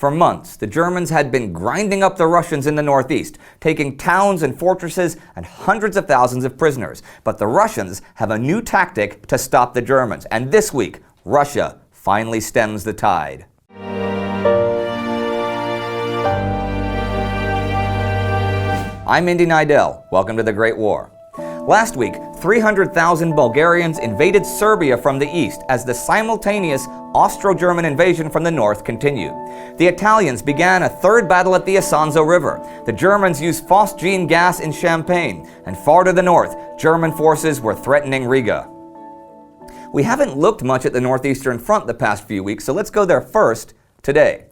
For months, the Germans had been grinding up the Russians in the northeast, taking towns and fortresses and hundreds of thousands of prisoners. But the Russians have a new tactic to stop the Germans, and this week, Russia finally stems the tide. I'm Indy Nidell. Welcome to the Great War. Last week, 300,000 Bulgarians invaded Serbia from the east as the simultaneous Austro-German invasion from the north continued. The Italians began a third battle at the Isonzo River. The Germans used phosgene gas in Champagne, and far to the north, German forces were threatening Riga. We haven't looked much at the northeastern front the past few weeks, so let's go there first today.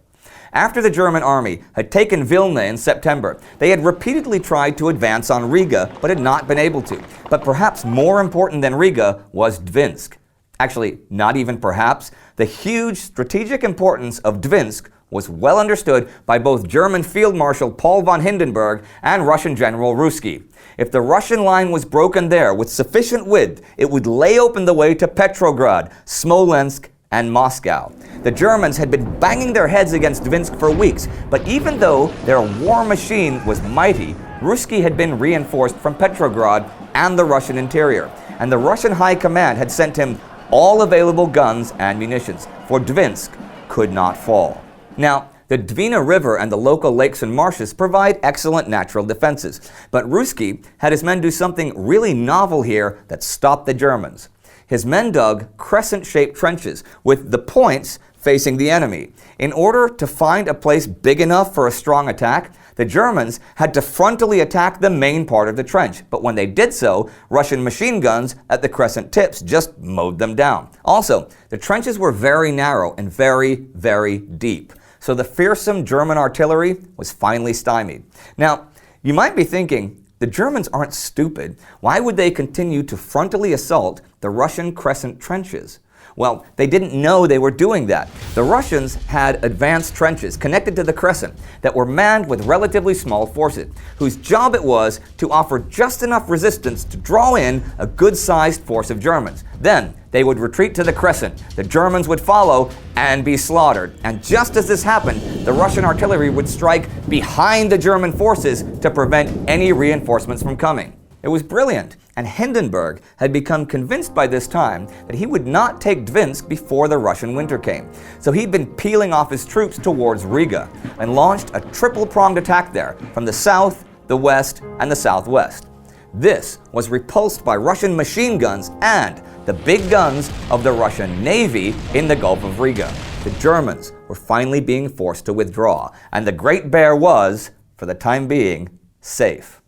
After the German army had taken Vilna in September, they had repeatedly tried to advance on Riga, but had not been able to. But perhaps more important than Riga was Dvinsk. Actually, not even perhaps. The huge strategic importance of Dvinsk was well understood by both German Field Marshal Paul von Hindenburg and Russian General Ruzsky. If the Russian line was broken there with sufficient width, it would lay open the way to Petrograd, Smolensk, and Moscow. The Germans had been banging their heads against Dvinsk for weeks, but even though their war machine was mighty, Ruzsky had been reinforced from Petrograd and the Russian interior, and the Russian High Command had sent him all available guns and munitions, for Dvinsk could not fall. Now, the Dwina River and the local lakes and marshes provide excellent natural defenses, but Ruzsky had his men do something really novel here that stopped the Germans. His men dug crescent-shaped trenches with the points facing the enemy. In order to find a place big enough for a strong attack, the Germans had to frontally attack the main part of the trench. But when they did so, Russian machine guns at the crescent tips just mowed them down. Also, the trenches were very narrow and very, very deep. So the fearsome German artillery was finally stymied. Now, you might be thinking, the Germans aren't stupid. Why would they continue to frontally assault the Russian crescent trenches? Well, they didn't know they were doing that. The Russians had advanced trenches connected to the crescent that were manned with relatively small forces, whose job it was to offer just enough resistance to draw in a good-sized force of Germans. Then they would retreat to the crescent, the Germans would follow and be slaughtered. And just as this happened, the Russian artillery would strike behind the German forces to prevent any reinforcements from coming. It was brilliant, and Hindenburg had become convinced by this time that he would not take Dvinsk before the Russian winter came. So he'd been peeling off his troops towards Riga and launched a triple-pronged attack there from the south, the west, and the southwest. This was repulsed by Russian machine guns and the big guns of the Russian Navy in the Gulf of Riga. The Germans were finally being forced to withdraw, and the Great Bear was, for the time being, safe.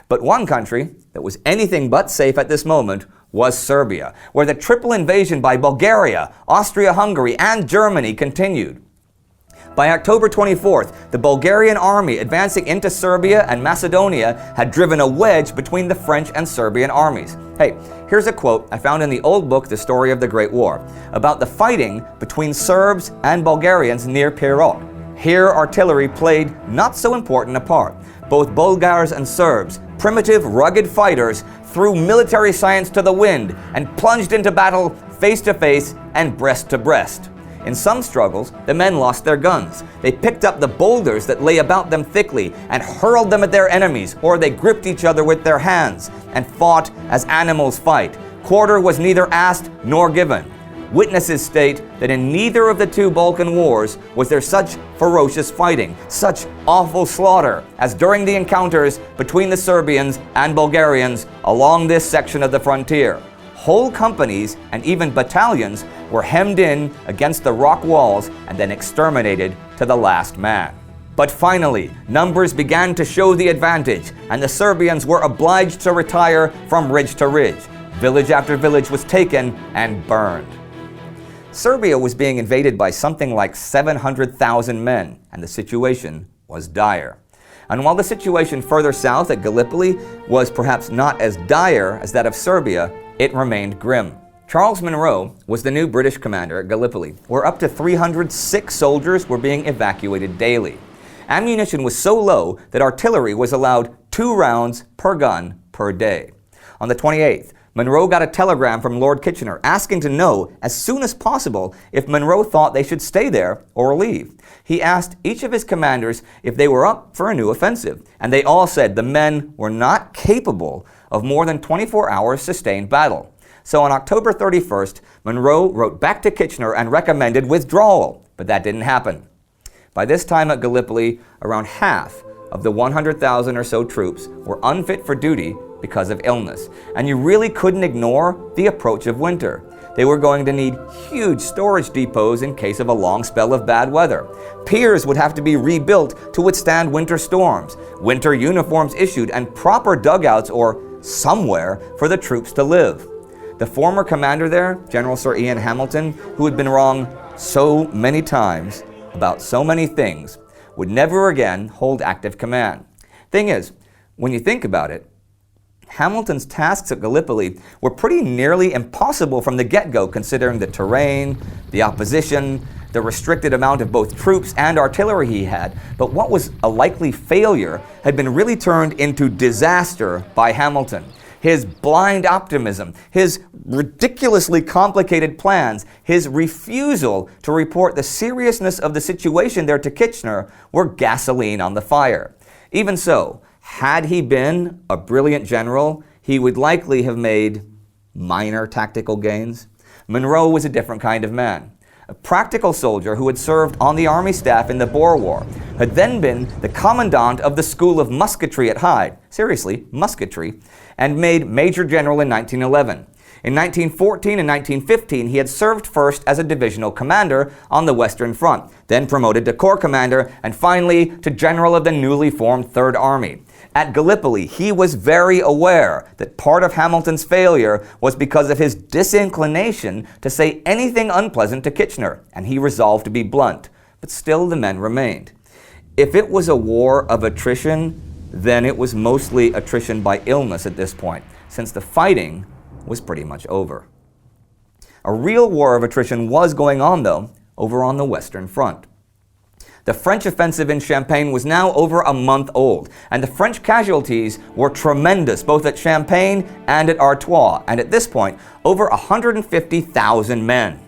But one country that was anything but safe at this moment was Serbia, where the triple invasion by Bulgaria, Austria-Hungary, and Germany continued. By October 24th, the Bulgarian army advancing into Serbia and Macedonia had driven a wedge between the French and Serbian armies. Hey, here's a quote I found in the old book, The Story of the Great War, about the fighting between Serbs and Bulgarians near Pirot. Here artillery played not so important a part. Both Bulgars and Serbs, primitive, rugged fighters, threw military science to the wind and plunged into battle face to face and breast to breast. In some struggles, the men lost their guns. They picked up the boulders that lay about them thickly and hurled them at their enemies, or they gripped each other with their hands and fought as animals fight. Quarter was neither asked nor given. Witnesses state that in neither of the two Balkan wars was there such ferocious fighting, such awful slaughter, as during the encounters between the Serbians and Bulgarians along this section of the frontier. Whole companies and even battalions were hemmed in against the rock walls and then exterminated to the last man. But finally, numbers began to show the advantage, and the Serbians were obliged to retire from ridge to ridge. Village after village was taken and burned. Serbia was being invaded by something like 700,000 men, and the situation was dire. And while the situation further south at Gallipoli was perhaps not as dire as that of Serbia, it remained grim. Charles Munro was the new British commander at Gallipoli, where up to 306 soldiers were being evacuated daily. Ammunition was so low that artillery was allowed 2 rounds per gun per day. On the 28th, Munro got a telegram from Lord Kitchener asking to know as soon as possible if Munro thought they should stay there or leave. He asked each of his commanders if they were up for a new offensive, and they all said the men were not capable of more than 24 hours sustained battle. So on October 31st, Munro wrote back to Kitchener and recommended withdrawal, but that didn't happen. By this time at Gallipoli, around half of the 100,000 or so troops were unfit for duty because of illness, and you really couldn't ignore the approach of winter. They were going to need huge storage depots in case of a long spell of bad weather. Piers would have to be rebuilt to withstand winter storms, winter uniforms issued, and proper dugouts or somewhere for the troops to live. The former commander there, General Sir Ian Hamilton, who had been wrong so many times about so many things, would never again hold active command. Thing is, when you think about it, Hamilton's tasks at Gallipoli were pretty nearly impossible from the get-go, considering the terrain, the opposition, the restricted amount of both troops and artillery he had. But what was a likely failure had been really turned into disaster by Hamilton. His blind optimism, his ridiculously complicated plans, his refusal to report the seriousness of the situation there to Kitchener were gasoline on the fire. Even so, had he been a brilliant general, he would likely have made minor tactical gains. Munro was a different kind of man. A practical soldier who had served on the army staff in the Boer War, had then been the commandant of the School of Musketry at Hyde, seriously, musketry, and made Major General in 1911. In 1914 and 1915, he had served first as a divisional commander on the Western Front, then promoted to Corps Commander, and finally to General of the newly formed Third Army. At Gallipoli, he was very aware that part of Hamilton's failure was because of his disinclination to say anything unpleasant to Kitchener, and he resolved to be blunt. But still the men remained. If it was a war of attrition, then it was mostly attrition by illness at this point, since the fighting was pretty much over. A real war of attrition was going on, though, over on the Western Front. The French offensive in Champagne was now over a month old, and the French casualties were tremendous, both at Champagne and at Artois, and at this point, over 150,000 men.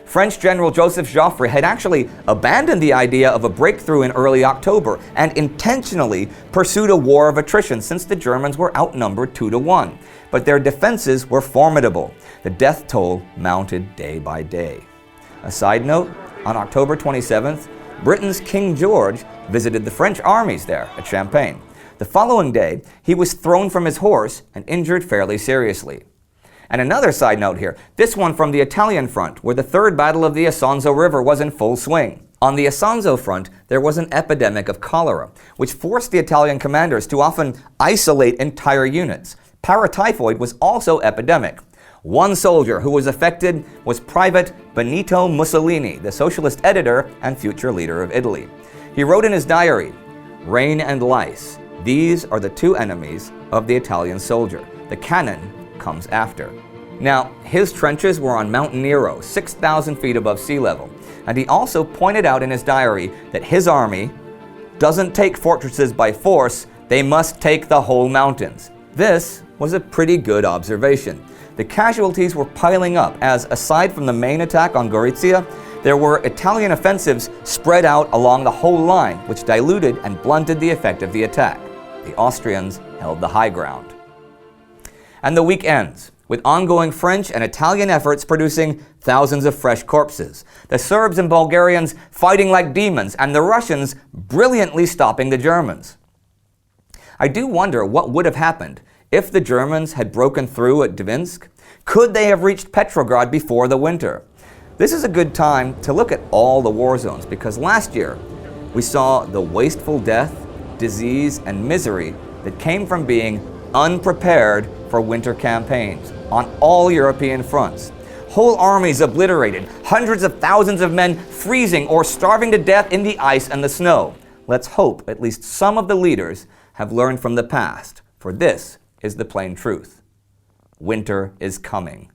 French General Joseph Joffre had actually abandoned the idea of a breakthrough in early October and intentionally pursued a war of attrition since the Germans were outnumbered 2-1. But their defenses were formidable. The death toll mounted day by day. A side note, on October 27th, Britain's King George visited the French armies there at Champagne. The following day, he was thrown from his horse and injured fairly seriously. And another side note here, this one from the Italian front, where the Third Battle of the Isonzo River was in full swing. On the Isonzo front, there was an epidemic of cholera, which forced the Italian commanders to often isolate entire units. Paratyphoid was also epidemic. One soldier who was affected was Private Benito Mussolini, the socialist editor and future leader of Italy. He wrote in his diary, "Rain and lice, these are the two enemies of the Italian soldier. The cannon comes after." Now, his trenches were on Mount Nero, 6,000 feet above sea level, and he also pointed out in his diary that his army doesn't take fortresses by force, they must take the whole mountains. This was a pretty good observation. The casualties were piling up as, aside from the main attack on Gorizia, there were Italian offensives spread out along the whole line, which diluted and blunted the effect of the attack. The Austrians held the high ground. And the week ends, with ongoing French and Italian efforts producing thousands of fresh corpses, the Serbs and Bulgarians fighting like demons, and the Russians brilliantly stopping the Germans. I do wonder what would have happened if the Germans had broken through at Dvinsk. Could they have reached Petrograd before the winter? This is a good time to look at all the war zones, because last year we saw the wasteful death, disease, and misery that came from being unprepared for winter campaigns on all European fronts. Whole armies obliterated, hundreds of thousands of men freezing or starving to death in the ice and the snow. Let's hope at least some of the leaders have learned from the past, for this is the plain truth. Winter is coming.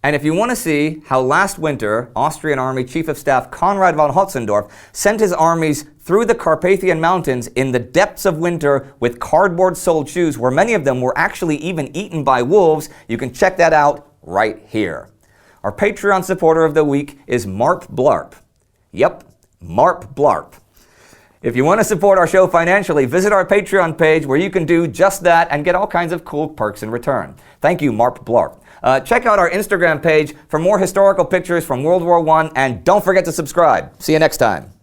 And if you want to see how last winter Austrian Army Chief of Staff Konrad von Hotzendorf sent his armies through the Carpathian Mountains in the depths of winter with cardboard-soled shoes, where many of them were actually even eaten by wolves, you can check that out right here. Our Patreon supporter of the week is Marp Blarp. Yep, Marp Blarp. If you want to support our show financially, visit our Patreon page where you can do just that and get all kinds of cool perks in return. Thank you, Marp Blarp. Check out our Instagram page for more historical pictures from World War I, and don't forget to subscribe. See you next time.